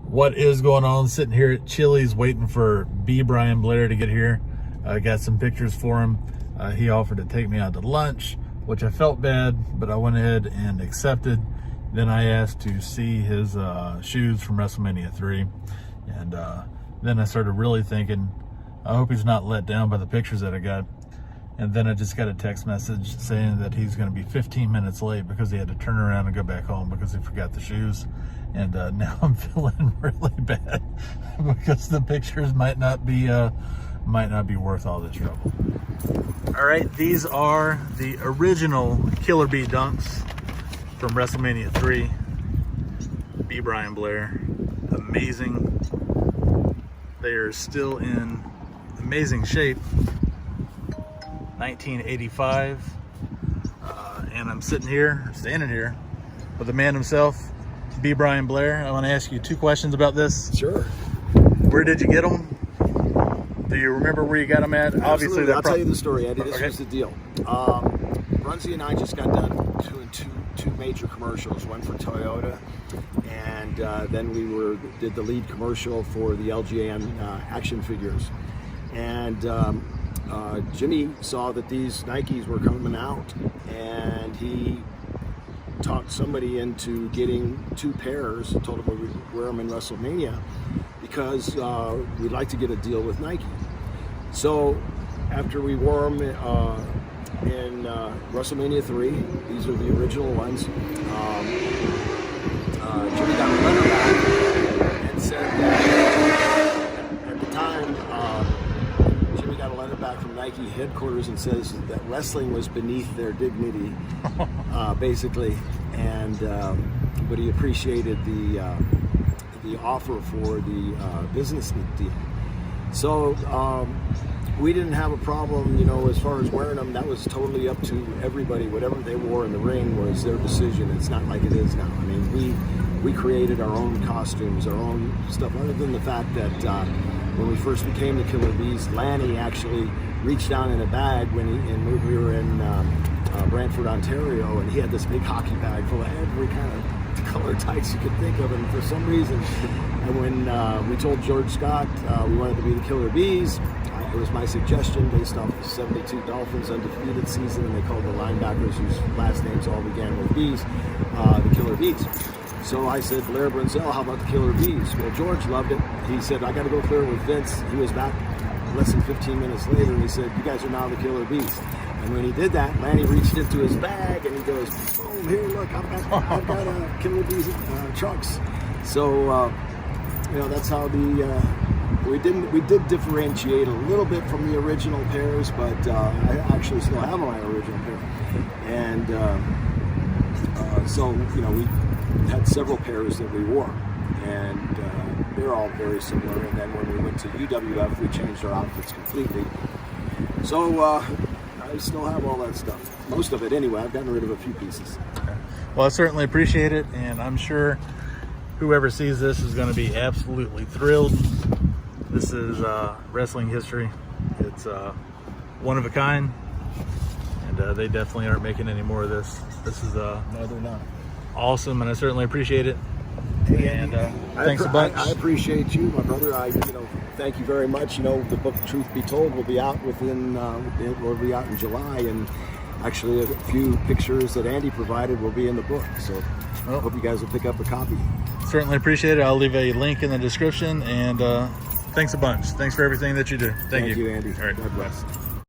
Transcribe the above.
What is going on? Sitting here at Chili's waiting for Brian Blair to get here. I got some pictures for him. He offered to take me out to lunch, which I felt bad, but I went ahead and accepted. Then I asked to see his shoes from Wrestlemania 3. And then I started really thinking, I hope he's not let down by the pictures that I got. And then I just got a text message saying that he's going to be 15 minutes late because he had to turn around and go back home because he forgot the shoes. And now I'm feeling really bad because the pictures might not be worth all this trouble. All right, these are the original Killer Bee dunks from Wrestlemania 3. Brian Blair, amazing. They are still in amazing shape. 1985, and I'm standing here with the man himself, Brian Blair. I want to ask you two questions about this. Sure. Where did you get them? Do you remember where you got them at? Absolutely. Obviously, I'll tell you the story, Eddie. This okay. was the deal. Brunsy and I just got done doing two major commercials, one for Toyota, and then we did the lead commercial for the LGN action figures. And Jimmy saw that these Nikes were coming out, and he talked somebody into getting two pairs, told him we would wear them in WrestleMania because we'd like to get a deal with Nike. So after we wore them in WrestleMania 3, these are the original ones, Jimmy got a letter back and said that at the time, Jimmy got a letter back from Nike headquarters and says that wrestling was beneath their dignity, basically, and but he appreciated the offer for the business deal. So we didn't have a problem, you know, as far as wearing them. That was totally up to everybody. Whatever they wore in the ring was their decision. It's not like it is now. I mean, we created our own costumes, our own stuff, other than the fact that when we first became the Killer Bees, Lanny actually reached down in a bag when we were in Brantford, Ontario, and he had this big hockey bag full of every kind of color tights you could think of. And for some reason, and when we told George Scott we wanted to be the Killer Bees, it was my suggestion based off the 72 Dolphins undefeated season, and they called the linebackers whose last names all began with Bees, the Killer Bees. So I said, Blair Brunzell, how about the Killer Bees? Well, George loved it. He said, I got to go clear with Vince. He was back less than 15 minutes later, and he said, you guys are now the Killer Bees. And when he did that, Lanny reached into his bag, and he goes, boom, here, look, I've got Killer Bees trucks. So, you know, that's how we did differentiate a little bit from the original pairs, but I actually still have my original pair. And so, you know, we had several pairs that we wore, and they're all very similar. And then when we went to UWF, we changed our outfits completely. So I still have all that stuff, most of it anyway. I've gotten rid of a few pieces. Okay. Well, I certainly appreciate it, and I'm sure whoever sees this is going to be absolutely thrilled. This is wrestling history. It's one of a kind, and they definitely aren't making any more of this. This is No, they're not. awesome, and I certainly appreciate it. Hey, and thanks a bunch. I appreciate you, my brother. Thank you very much. You know, the book Truth Be Told will be out in July, and actually a few pictures that Andy provided will be in the book. So I hope you guys will pick up a copy. Certainly appreciate it. I'll leave a link in the description, and thanks a bunch. Thanks for everything that you do. Thank you. Thank you, Andy. All right. God bless.